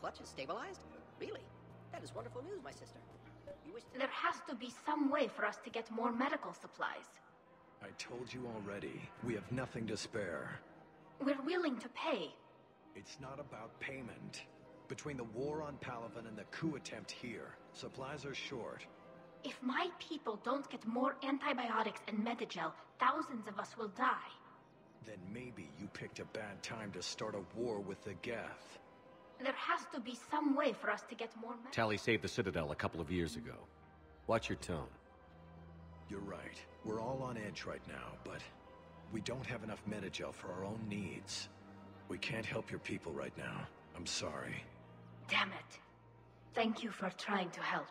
clutch is stabilized? Really? That is wonderful news, my sister. You wish to... There has to be some way for us to get more medical supplies. I told you already, we have nothing to spare. We're willing to pay. It's not about payment. Between the war on Palaven and the coup attempt here, supplies are short. If my people don't get more antibiotics and Medigel, thousands of us will die. Then maybe you picked a bad time to start a war with the Geth. There has to be some way for us to get more Tali saved the Citadel a couple of years ago. Watch your tone. You're right. We're all on edge right now, but we don't have enough Medigel for our own needs. We can't help your people right now. I'm sorry. Damn it. Thank you for trying to help.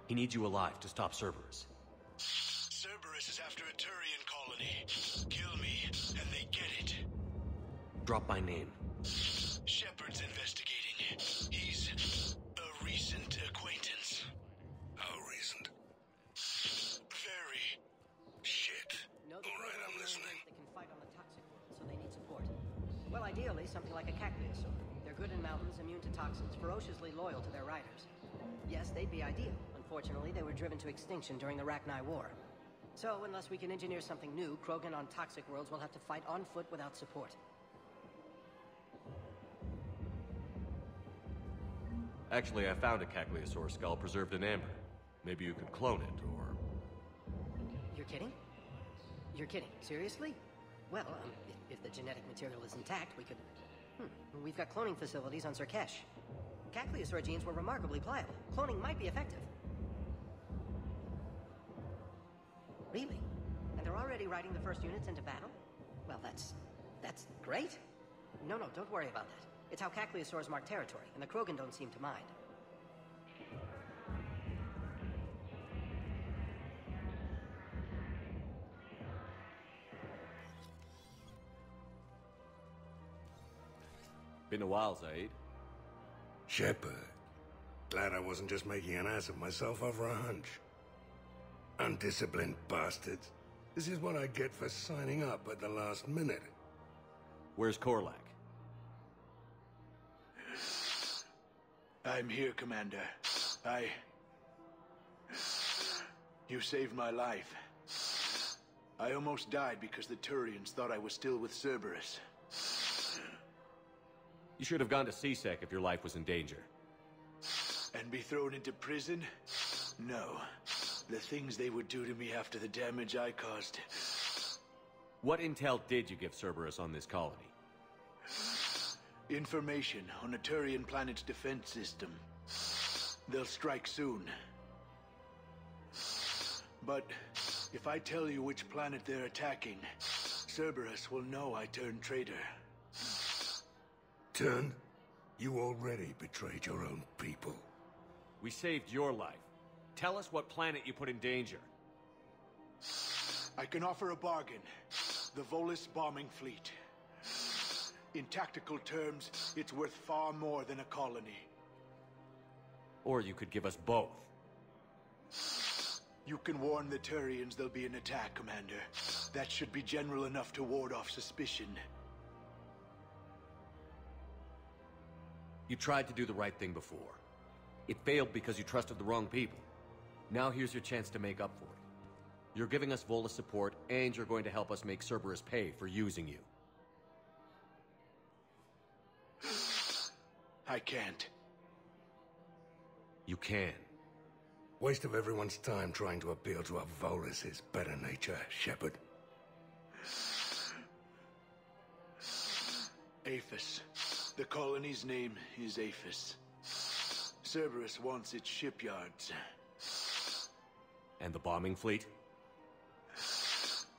He needs you alive to stop Cerberus. Cerberus is after a Turian colony. Kill me, and they get it. Drop my name. Shepard's investigating. He's a recent acquaintance. How recent? Very. Shit. No, Alright, I'm listening. They can fight on the toxic world, so they need support. Well, ideally, something like a Cacliosaur. They're good in mountains, immune to toxins, ferociously loyal to their riders. Yes, they'd be ideal. Unfortunately, they were driven to extinction during the Rachni War. So, unless we can engineer something new, Krogan on toxic worlds will have to fight on foot without support. Actually, I found a Cacliosaur skull preserved in amber. Maybe you could clone it, or... You're kidding? You're kidding. Seriously? Well, if the genetic material is intact, we could... We've got cloning facilities on Zerkesh. Cacliosaur genes were remarkably pliable. Cloning might be effective. Really? And they're already riding the first units into battle? Well, that's great. No, don't worry about that. It's how Cacliosaurs mark territory, and the Krogan don't seem to mind. Been a while, Zaeed. Shepard. Glad I wasn't just making an ass of myself over a hunch. Undisciplined bastards. This is what I get for signing up at the last minute. Where's Korlak? I'm here, Commander. You saved my life. I almost died because the Turians thought I was still with Cerberus. You should have gone to C-Sec if your life was in danger. And be thrown into prison? No. The things they would do to me after the damage I caused. What intel did you give Cerberus on this colony? Information on a Turian planet's defense system. They'll strike soon. But if I tell you which planet they're attacking, Cerberus will know I turned traitor. Turned? You already betrayed your own people. We saved your life. Tell us what planet you put in danger. I can offer a bargain. The Volus bombing fleet. In tactical terms, it's worth far more than a colony. Or you could give us both. You can warn the Turians there'll be an attack, Commander. That should be general enough to ward off suspicion. You tried to do the right thing before. It failed because you trusted the wrong people. Now here's your chance to make up for it. You're giving us Volus support, and you're going to help us make Cerberus pay for using you. I can't. You can. Waste of everyone's time trying to appeal to a Volus' better nature, Shepard. Aphis. The colony's name is Aphis. Cerberus wants its shipyards. And the bombing fleet?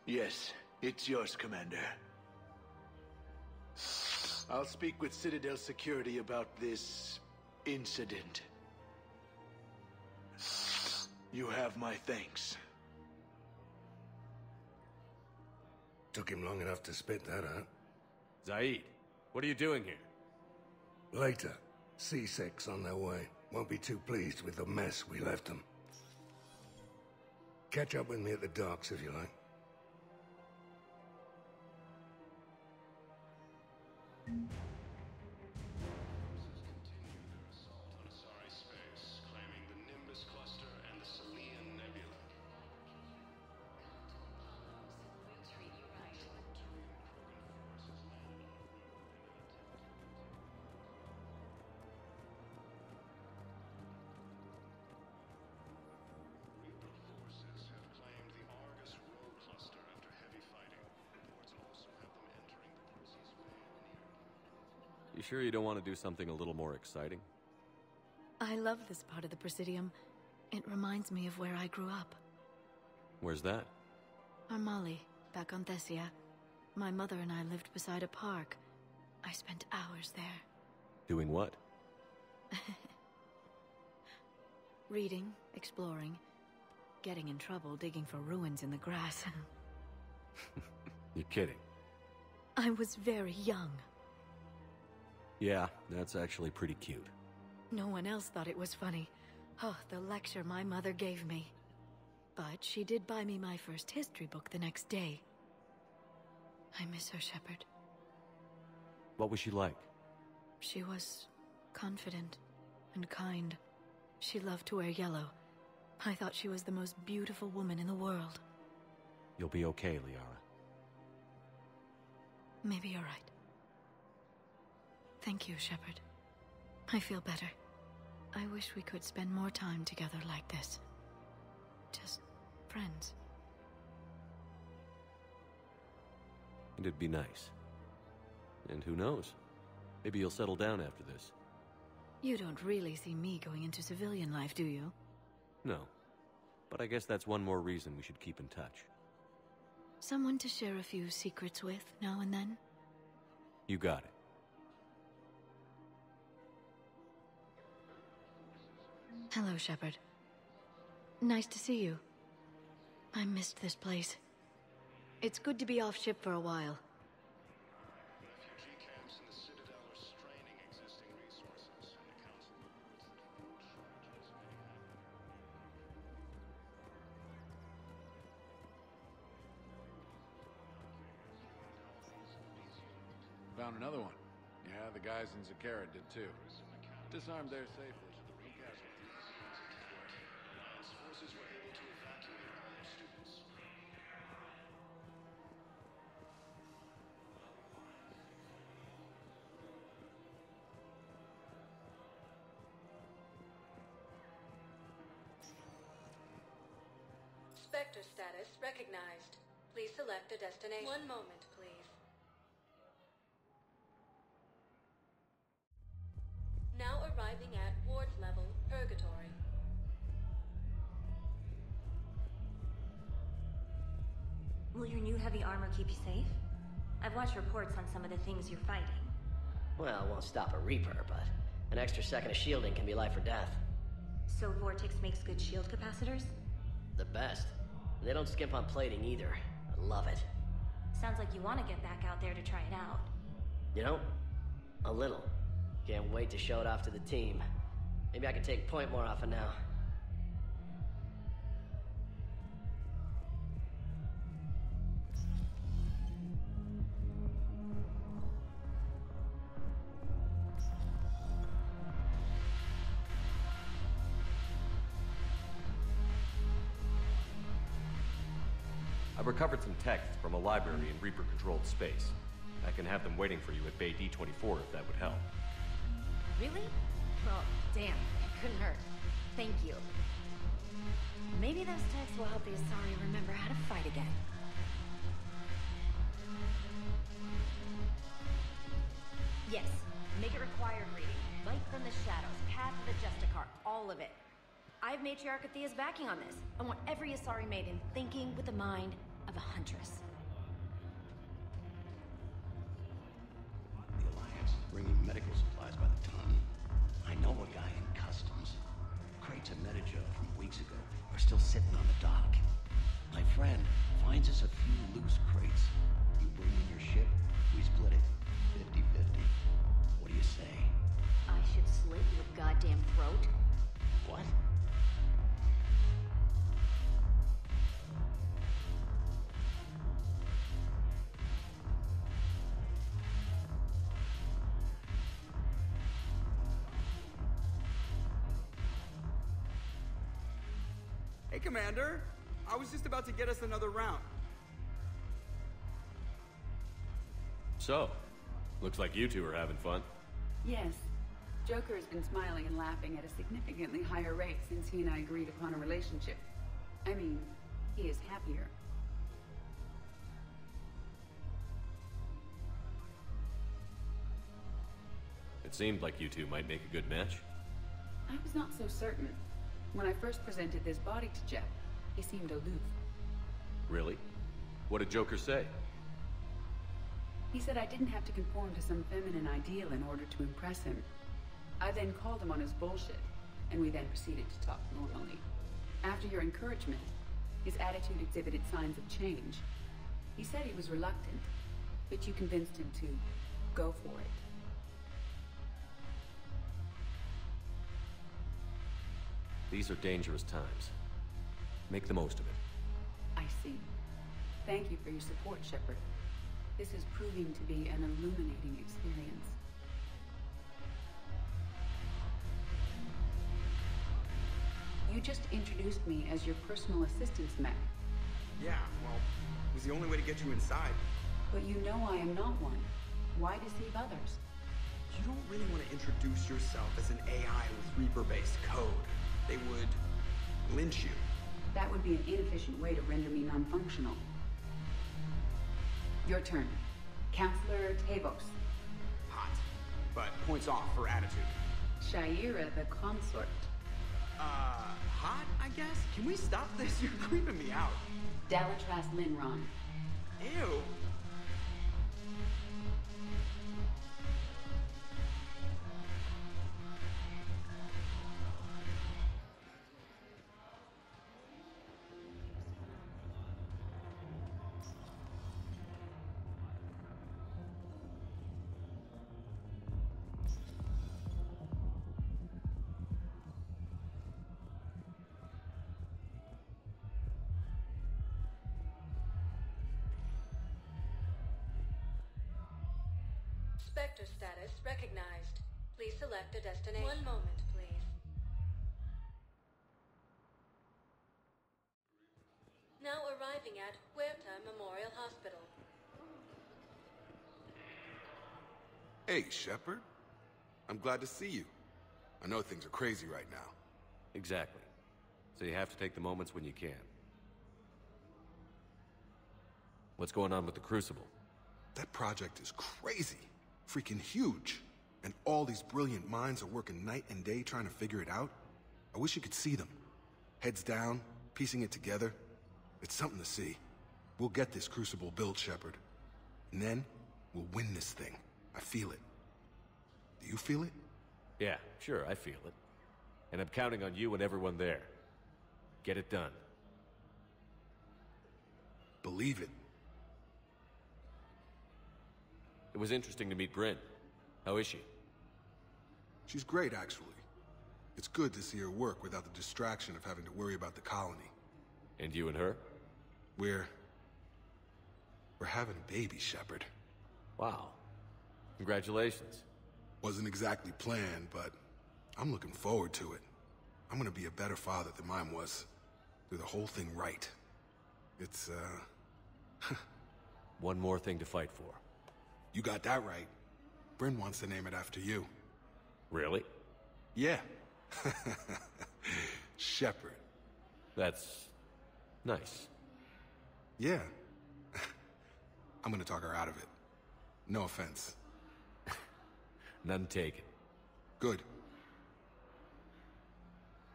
Yes, it's yours, Commander. I'll speak with Citadel security about this incident. You have my thanks. Took him long enough to spit that out. Zaeed, what are you doing here? Later. C6 on their way. Won't be too pleased with the mess we left them. Catch up with me at the docks if you like. You sure you don't want to do something a little more exciting? I love this part of the Presidium. It reminds me of where I grew up. Where's that? Armali, back on Thessia. My mother and I lived beside a park. I spent hours there. Doing what? Reading, exploring, getting in trouble digging for ruins in the grass. You're kidding. I was very young. Yeah, that's actually pretty cute. No one else thought it was funny. Oh, the lecture my mother gave me. But she did buy me my first history book the next day. I miss her, Shepard. What was she like? She was confident and kind. She loved to wear yellow. I thought she was the most beautiful woman in the world. You'll be okay, Liara. Maybe you're right. Thank you, Shepard. I feel better. I wish we could spend more time together like this. Just friends. And it'd be nice. And who knows? Maybe you'll settle down after this. You don't really see me going into civilian life, do you? No. But I guess that's one more reason we should keep in touch. Someone to share a few secrets with now and then? You got it. Hello, Shepard. Nice to see you. I missed this place. It's good to be off ship for a while. Refugee camps in the Citadel are straining existing resources, and the Council reports that food shortages may have. Found another one. Yeah, the guys in Zakara did too. Disarmed there safely. Alliance forces were able to evacuate all their students. Spectre status recognized. Please select a destination. One moment, please. Now arriving at ward level, Purgatory. Will your new heavy armor keep you safe? I've watched reports on some of the things you're fighting. Well, it won't stop a Reaper, but an extra second of shielding can be life or death. So Vortex makes good shield capacitors? The best. They don't skimp on plating either. I love it. Sounds like you want to get back out there to try it out. You know, a little. Can't wait to show it off to the team. Maybe I can take point more often now. I've recovered some texts from a library in Reaper-controlled space. I can have them waiting for you at Bay D-24 if that would help. Really? Oh, damn. It couldn't hurt. Thank you. Maybe those texts will help the Asari remember how to fight again. Yes. Make it required reading. Light from the Shadows, Path of the Justicar, all of it. I have Matriarch Athea's backing on this. I want every Asari maiden thinking with the mind of a huntress. The Alliance, bringing medical supplies by the ton. I know a guy in customs. Crates of Metagel from weeks ago are goddamn throat. What? Hey, Commander. I was just about to get us another round. So, looks like you two are having fun. Yes. Joker has been smiling and laughing at a significantly higher rate since he and I agreed upon a relationship. I mean, he is happier. It seemed like you two might make a good match. I was not so certain. When I first presented this body to Jeff, he seemed aloof. Really? What did Joker say? He said I didn't have to conform to some feminine ideal in order to impress him. I then called him on his bullshit, and we then proceeded to talk normally. After your encouragement, his attitude exhibited signs of change. He said he was reluctant, but you convinced him to go for it. These are dangerous times. Make the most of it. I see. Thank you for your support, Shepard. This is proving to be an illuminating experience. You just introduced me as your personal assistance mech. Yeah, well, it was the only way to get you inside. But you know I am not one. Why deceive others? You don't really want to introduce yourself as an AI with Reaper-based code. They would lynch you. That would be an inefficient way to render me non-functional. Your turn. Counselor Tavos. Hot. But points off for attitude. Shaira the consort. Hot, I guess? Can we stop this? You're creeping me out. Dalatras Linron. Ew. Spectre status recognized. Please select a destination. One moment, please. Now arriving at Huerta Memorial Hospital. Hey, Shepard. I'm glad to see you. I know things are crazy right now. Exactly. So you have to take the moments when you can. What's going on with the Crucible? That project is crazy. Freaking huge. And all these brilliant minds are working night and day trying to figure it out. I wish you could see them. Heads down, piecing it together. It's something to see. We'll get this Crucible built, Shepard. And then, we'll win this thing. I feel it. Do you feel it? Yeah, sure, I feel it. And I'm counting on you and everyone there. Get it done. Believe it. It was interesting to meet Bryn. How is she? She's great, actually. It's good to see her work without the distraction of having to worry about the colony. And you and her? We're having a baby, Shepard. Wow. Congratulations. Wasn't exactly planned, but I'm looking forward to it. I'm gonna be a better father than mine was. Do the whole thing right. It's, One more thing to fight for. You got that right. Bryn wants to name it after you. Really? Yeah. Shepard. That's nice. Yeah. I'm gonna talk her out of it. No offense. None taken. Good.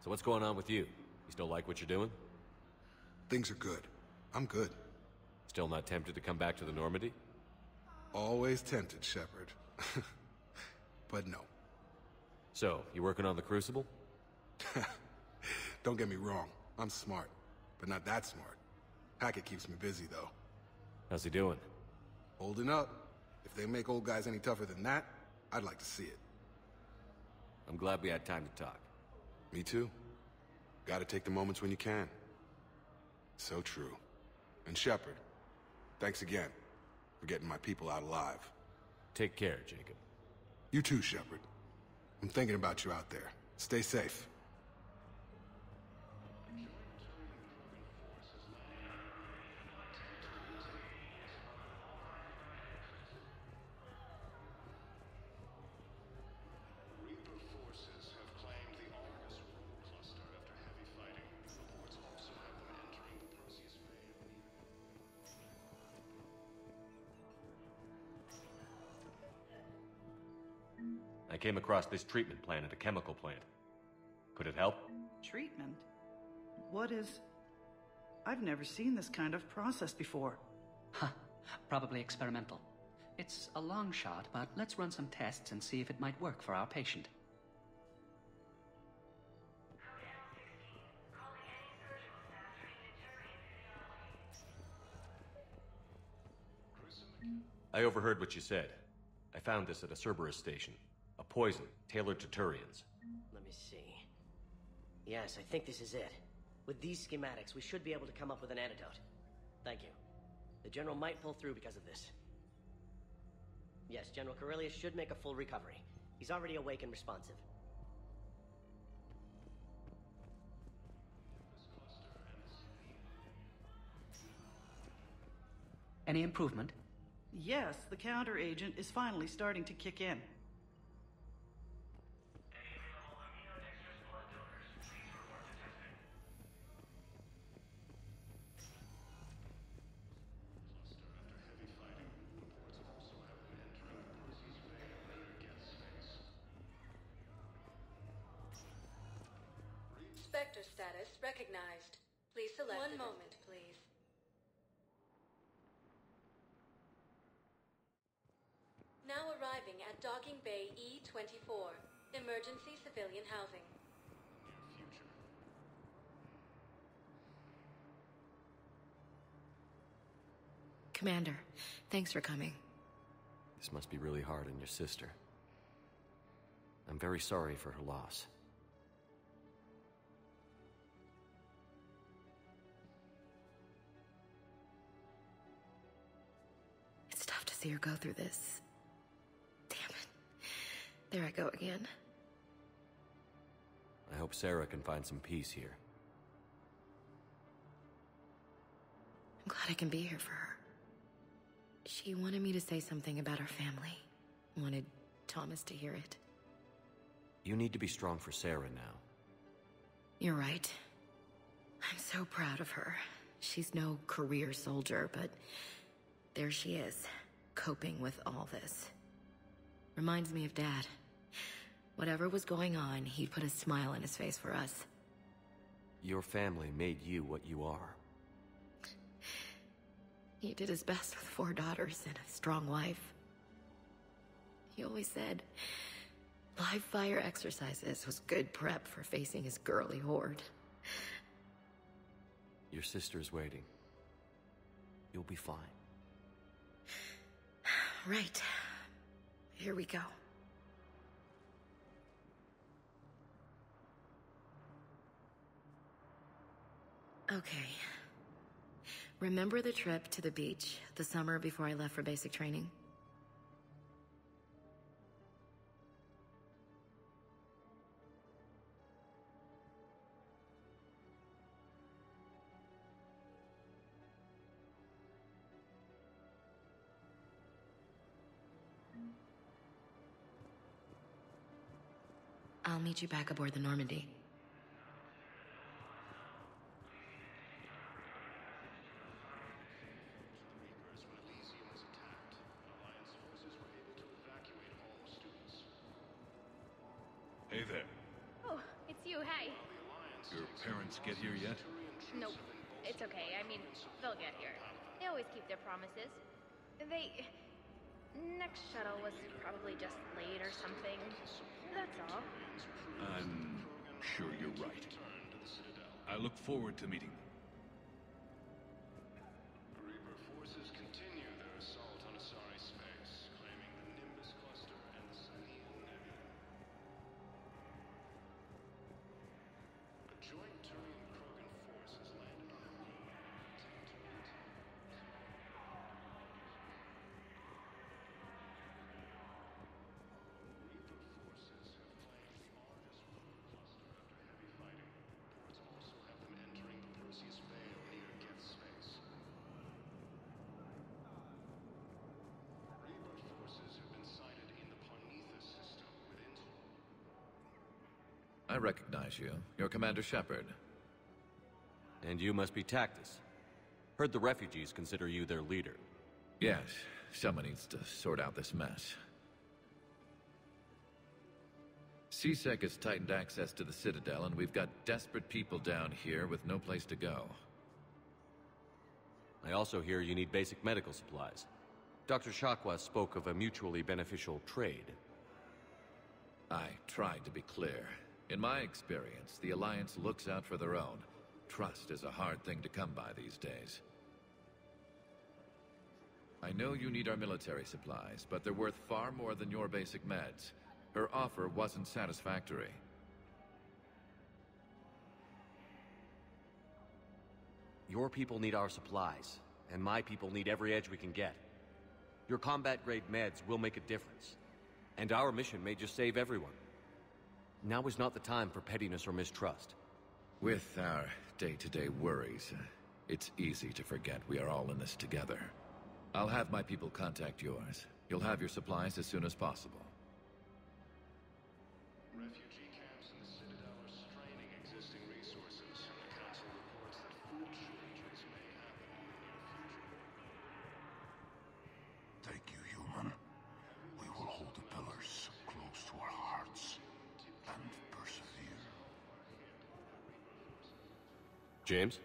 So what's going on with you? You still like what you're doing? Things are good. I'm good. Still not tempted to come back to the Normandy? Always tempted, Shepard. But no. So, you working on the Crucible? Don't get me wrong. I'm smart. But not that smart. Hackett keeps me busy, though. How's he doing? Holding up. If they make old guys any tougher than that, I'd like to see it. I'm glad we had time to talk. Me too. Gotta take the moments when you can. So true. And Shepard, thanks again for getting my people out alive. Take care, Jacob. You too, Shepard. I'm thinking about you out there. Stay safe. I came across this treatment plan at a chemical plant. Could it help? Treatment? What is... I've never seen this kind of process before. Huh. Probably experimental. It's a long shot, but let's run some tests and see if it might work for our patient. I overheard what you said. I found this at a Cerberus station. A poison tailored to Turians. Let me see. Yes, I think this is it. With these schematics, we should be able to come up with an antidote. Thank you. The General might pull through because of this. Yes, General Corellius should make a full recovery. He's already awake and responsive. Any improvement? Yes, the counter agent is finally starting to kick in. Spectre status recognized. Please select. One moment, please. Now arriving at Docking Bay E-24. Emergency civilian housing. Commander, thanks for coming. This must be really hard on your sister. I'm very sorry for her loss. It's tough to see her go through this. Damn it. There I go again. I hope Sarah can find some peace here. I'm glad I can be here for her. She wanted me to say something about her family. Wanted Thomas to hear it. You need to be strong for Sarah now. You're right. I'm so proud of her. She's no career soldier, but there she is, coping with all this. Reminds me of Dad. Whatever was going on, he'd put a smile on his face for us. Your family made you what you are. He did his best with 4 daughters and a strong wife. He always said live fire exercises was good prep for facing his girly horde. Your sister's waiting. You'll be fine. Right. Here we go. Okay. Remember the trip to the beach, the summer before I left for basic training? I'll meet you back aboard the Normandy. Hey there. Oh, it's you, hey. Your parents get here yet? Nope. It's okay. I mean, they'll get here. They always keep their promises. Next shuttle was probably just late or something. That's all. I'm sure you're right. I look forward to meeting them. Reaper forces continue their assault on Asari space, claiming the Nimbus cluster and the Sanian Nebula. I recognize you. You're Commander Shepard. And you must be Tactus. Heard the refugees consider you their leader. Yes, someone needs to sort out this mess. CSEC has tightened access to the Citadel, and we've got desperate people down here with no place to go. I also hear you need basic medical supplies. Dr. Shakwa spoke of a mutually beneficial trade. I tried to be clear. In my experience, the Alliance looks out for their own. Trust is a hard thing to come by these days. I know you need our military supplies, but they're worth far more than your basic meds. Her offer wasn't satisfactory. Your people need our supplies, and my people need every edge we can get. Your combat-grade meds will make a difference, and our mission may just save everyone. Now is not the time for pettiness or mistrust. With our day-to-day worries, it's easy to forget we are all in this together. I'll have my people contact yours. You'll have your supplies as soon as possible. Refugee camps in the Citadel are straining existing resources. The Council reports that food shortages may happen in the near future. Thank you, human. We will hold the pillars close to our hearts and persevere. James?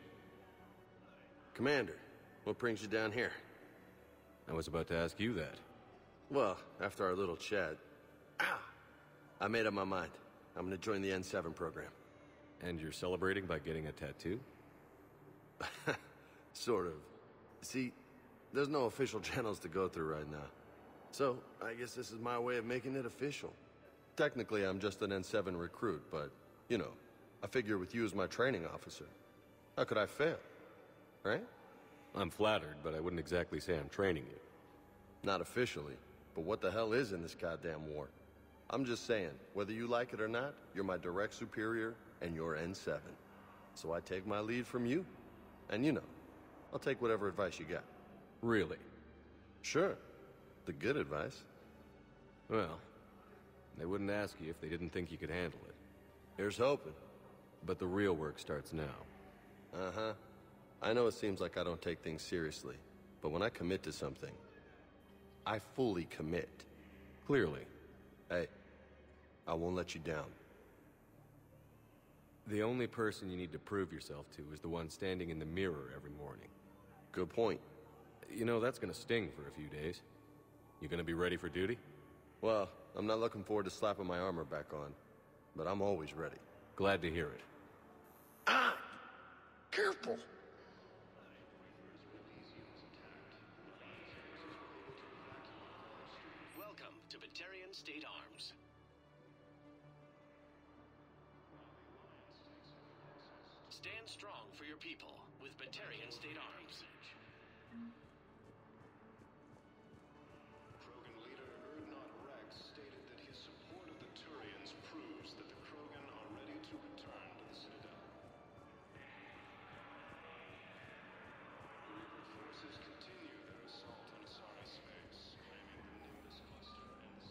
Commander, what brings you down here? I was about to ask you that. Well, after our little chat... I made up my mind. I'm gonna join the N7 program. And you're celebrating by getting a tattoo? Sort of. See, there's no official channels to go through right now. So, I guess this is my way of making it official. Technically, I'm just an N7 recruit, but, you know, I figure with you as my training officer, how could I fail? Right? I'm flattered, but I wouldn't exactly say I'm training you. Not officially, but what the hell is in this goddamn war? I'm just saying, whether you like it or not, you're my direct superior, and you're N7. So I take my lead from you. And you know, I'll take whatever advice you got. Really? Sure. The good advice. Well, they wouldn't ask you if they didn't think you could handle it. Here's hoping. But the real work starts now. Uh-huh. I know it seems like I don't take things seriously, but when I commit to something, I fully commit. Clearly. Hey, I won't let you down. The only person you need to prove yourself to is the one standing in the mirror every morning. Good point. You know, that's gonna sting for a few days. You gonna be ready for duty? Well, I'm not looking forward to slapping my armor back on, but I'm always ready. Glad to hear it. Ah! Careful! Welcome to Batarian State Arms. Stand strong for your people with Batarian State Arms. Krogan leader Urdnot Rex stated that his support of the Turians proves that the Krogan are ready to return to the Citadel. The Reaper forces continue their assault on Asari space, claiming the Nimbus cluster and the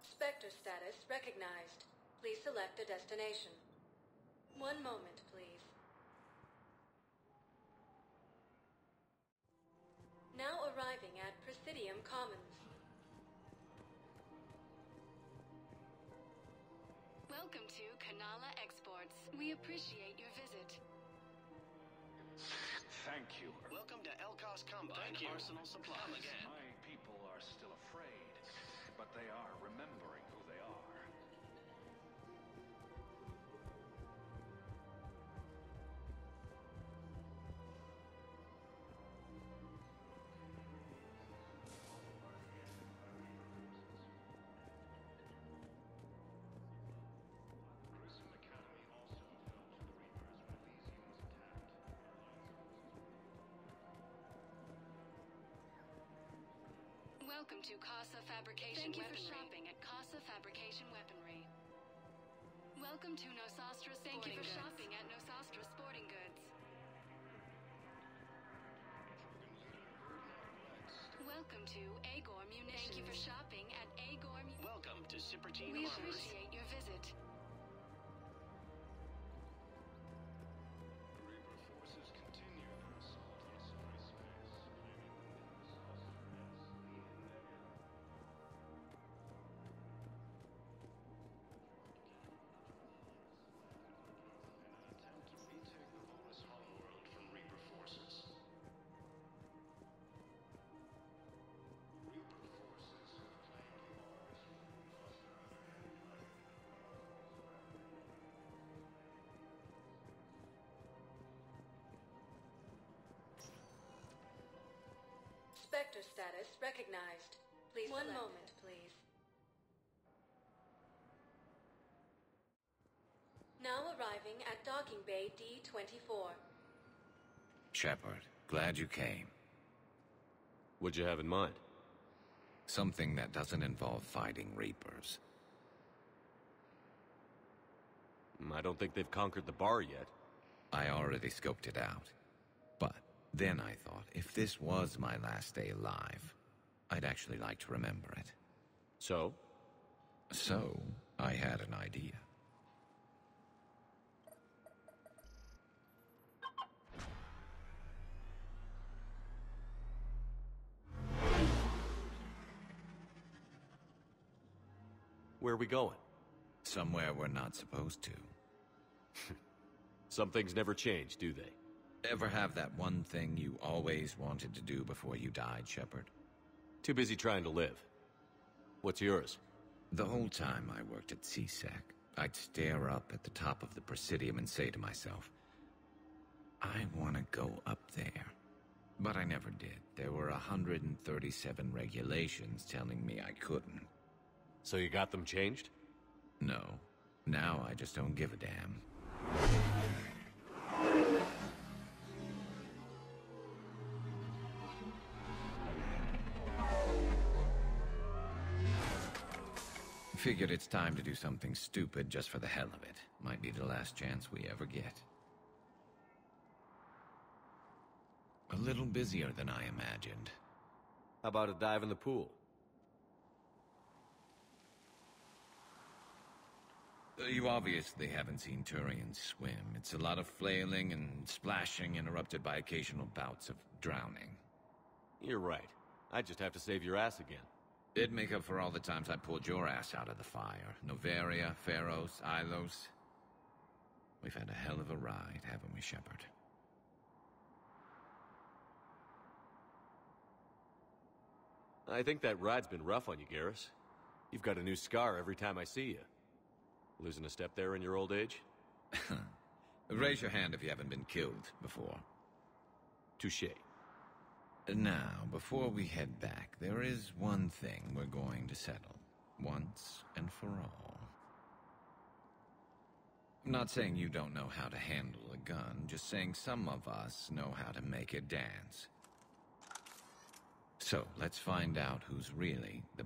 Spectre status recognized. Please select a destination. One moment, please. Now arriving at Presidium Commons. Welcome to Kanala Exports. We appreciate your visit. Thank you. Welcome to Elkos Combine Arsenal Supplies. Come again. My people are still afraid, but they are remembering who they are. Welcome to Casa Fabrication Weaponry. Thank you for shopping at Casa Fabrication Weaponry. Welcome to Nosastra Sporting Goods. Thank you for shopping at Nosastra Sporting Goods. Welcome to Agor Munitions. Thank you for shopping Presidium We armors. appreciate your visit. Reaper forces continue their assault on Asari space. In an attempt to retake the Volus homeworld from Reaper forces. Reaper forces have claimed the Spectre status recognized. Please One select moment, it. please. Now arriving at docking bay D-24. Shepard, glad you came. What'd you have in mind? Something that doesn't involve fighting Reapers. I don't think they've conquered the bar yet. I already scoped it out. But then I thought, if this was my last day alive, I'd actually like to remember it. So? So, I had an idea. Where are we going? Somewhere we're not supposed to. Some things never change, do they? Ever have that one thing you always wanted to do before you died, Shepard? Too busy trying to live. What's yours? The whole time I worked at CSEC, I'd stare up at the top of the Presidium and say to myself, I want to go up there. But I never did. There were 137 regulations telling me I couldn't. So you got them changed? No. Now I just don't give a damn. Figured it's time to do something stupid just for the hell of it. Might be the last chance we ever get. A little busier than I imagined. How about a dive in the pool? You obviously haven't seen Turians swim. It's a lot of flailing and splashing, interrupted by occasional bouts of drowning. You're right. I just have to save your ass again. It'd make up for all the times I pulled your ass out of the fire. Noveria, Pharos, Ilos. We've had a hell of a ride, haven't we, Shepard? I think that ride's been rough on you, Garrus. You've got a new scar every time I see you. Losing a step there in your old age? Raise your hand if you haven't been killed before. Touché. Now, before we head back, there is one thing we're going to settle. Once and for all. I'm not saying you don't know how to handle a gun, just saying some of us know how to make it dance. So, let's find out who's really the